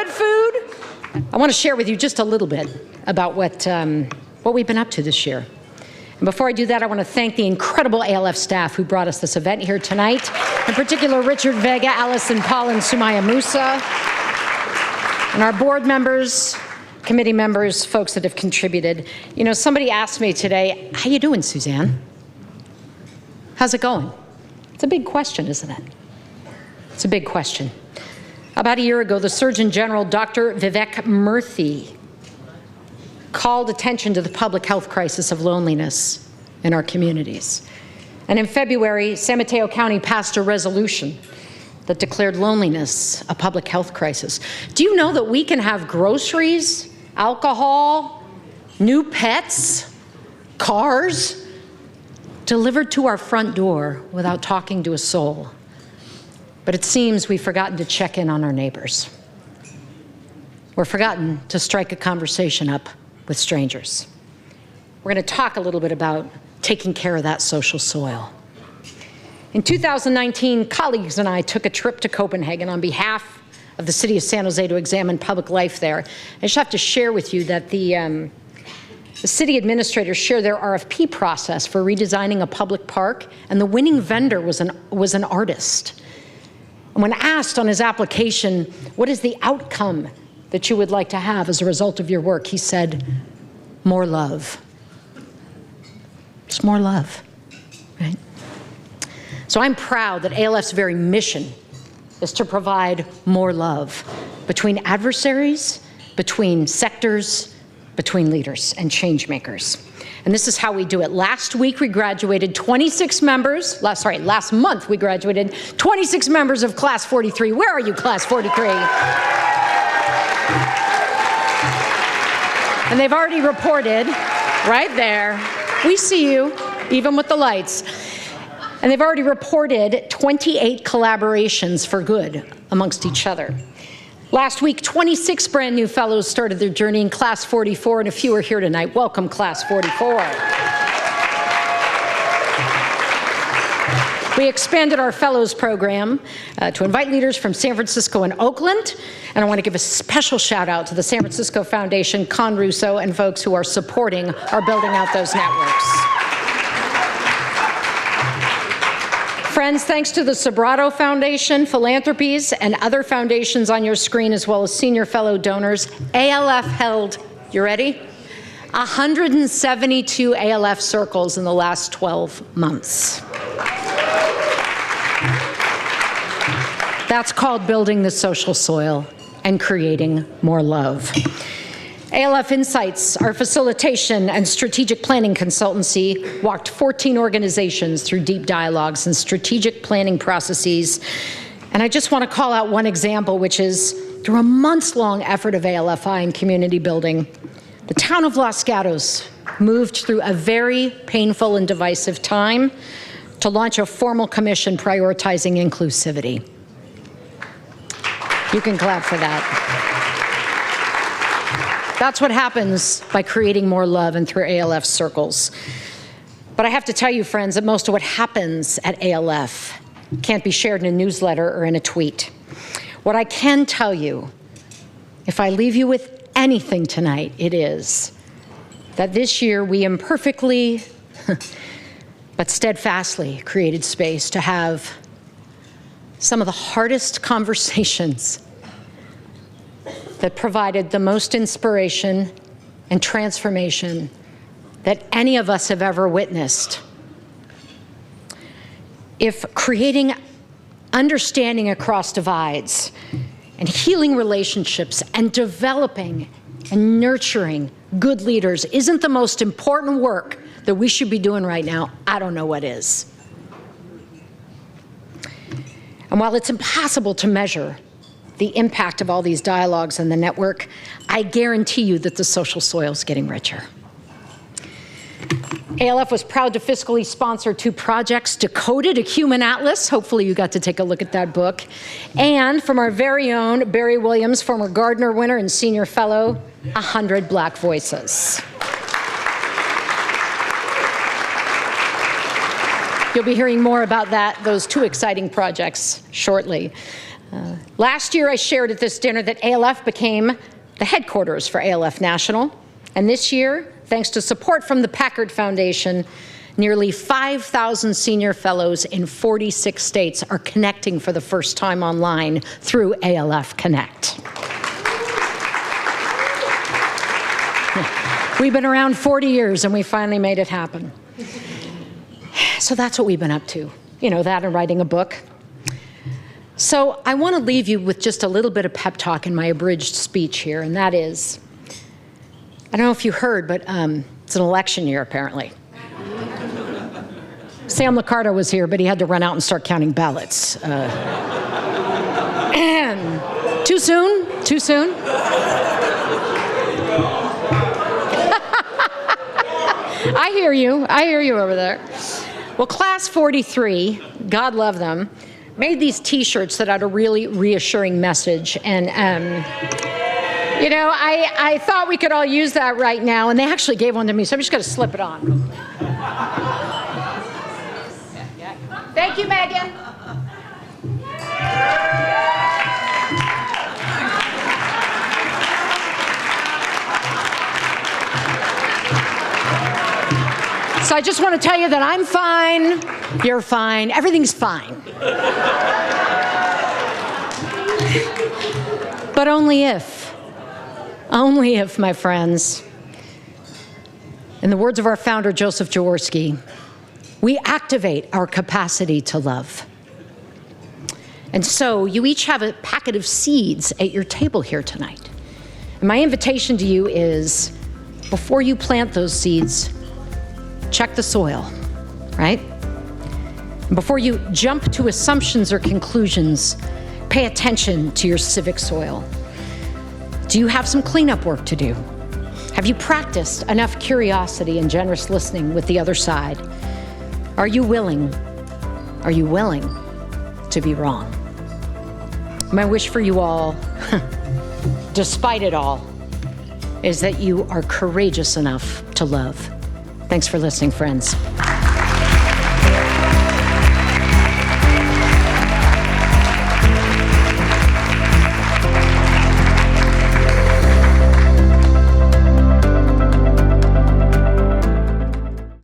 about food, I want to share with you just a little bit about what we've been up to this year. And before I do that, I want to thank the incredible ALF staff who brought us this event here tonight. In particular, Richard Vega, Allison Paul, and Sumaya Musa. And our board members, committee members, folks that have contributed. You know, somebody asked me today, how you doing, Suzanne? How's it going? It's a big question, isn't it? It's a big question. About a year ago, the Surgeon General, Dr. Vivek Murthy, called attention to the public health crisis of loneliness in our communities. And in February, San Mateo County passed a resolution that declared loneliness a public health crisis. Do you know that we can have groceries, alcohol, new pets, cars delivered to our front door without talking to a soul? But it seems we've forgotten to check in on our neighbors. We're forgotten to strike a conversation up with strangers. We're going to talk a little bit about taking care of that social soil. In 2019, colleagues and I took a trip to Copenhagen on behalf of the city of San Jose to examine public life there. I just have to share with you that the city administrators share their RFP process for redesigning a public park, and the winning vendor was an artist. And when asked on his application, what is the outcome that you would like to have as a result of your work, he said, more love. Just more love, right? So I'm proud that ALF's very mission is to provide more love between adversaries, between sectors, between leaders and change makers. And this is how we do it. Last week we graduated 26 members, last month we graduated 26 members of Class 43. Where are you, Class 43? And they've already reported, right there, we see you, even with the lights. And they've already reported 28 collaborations for good amongst each other. Last week, 26 brand new fellows started their journey in Class 44, and a few are here tonight. Welcome, Class 44. We expanded our fellows program to invite leaders from San Francisco and Oakland. And I want to give a special shout out to the San Francisco Foundation, Con Russo, and folks who are supporting our building out those networks. Friends, thanks to the Sobrato Foundation, Philanthropies, and other foundations on your screen, as well as senior fellow donors, ALF held, you ready? 172 ALF circles in the last 12 months. That's called building the social soil and creating more love. ALF Insights, our facilitation and strategic planning consultancy, walked 14 organizations through deep dialogues and strategic planning processes. And I just want to call out one example, which is through a months-long effort of ALFI and community building, the town of Los Gatos moved through a very painful and divisive time to launch a formal commission prioritizing inclusivity. You can clap for that. That's what happens by creating more love and through ALF circles. But I have to tell you, friends, that most of what happens at ALF can't be shared in a newsletter or in a tweet. What I can tell you, if I leave you with anything tonight, it is that this year we imperfectly but steadfastly created space to have some of the hardest conversations that provided the most inspiration and transformation that any of us have ever witnessed. If creating understanding across divides and healing relationships and developing and nurturing good leaders isn't the most important work that we should be doing right now, I don't know what is. And while it's impossible to measure the impact of all these dialogues in the network, I guarantee you that the social soil is getting richer. ALF was proud to fiscally sponsor 2 projects, Decoded, a Human Atlas. Hopefully you got to take a look at that book. And from our very own Barry Williams, former Gardner winner and senior fellow, 100 Black Voices. You'll be hearing more about those 2 exciting projects shortly. Last year, I shared at this dinner that ALF became the headquarters for ALF National. And this year, thanks to support from the Packard Foundation, nearly 5,000 senior fellows in 46 states are connecting for the first time online through ALF Connect. We've been around 40 years and we finally made it happen. So that's what we've been up to. You know, that and writing a book. So I want to leave you with just a little bit of pep talk in my abridged speech here, and that is, I don't know if you heard, but it's an election year apparently. Sam Liccardo was here, but he had to run out and start counting ballots. Too soon? Too soon? I hear you. I hear you over there. Well, Class 43, God love them, made these T-shirts that had a really reassuring message. And, you know, I thought we could all use that right now. And they actually gave one to me, so I'm just going to slip it on. Thank you, Megan. So I just want to tell you that I'm fine, you're fine, everything's fine. But only if, my friends, in the words of our founder, Joseph Jaworski, we activate our capacity to love. And so you each have a packet of seeds at your table here tonight. And my invitation to you is, before you plant those seeds, check the soil, right? And before you jump to assumptions or conclusions, pay attention to your civic soil. Do you have some cleanup work to do? Have you practiced enough curiosity and generous listening with the other side? Are you willing to be wrong? My wish for you all, despite it all, is that you are courageous enough to love. Thanks for listening, friends.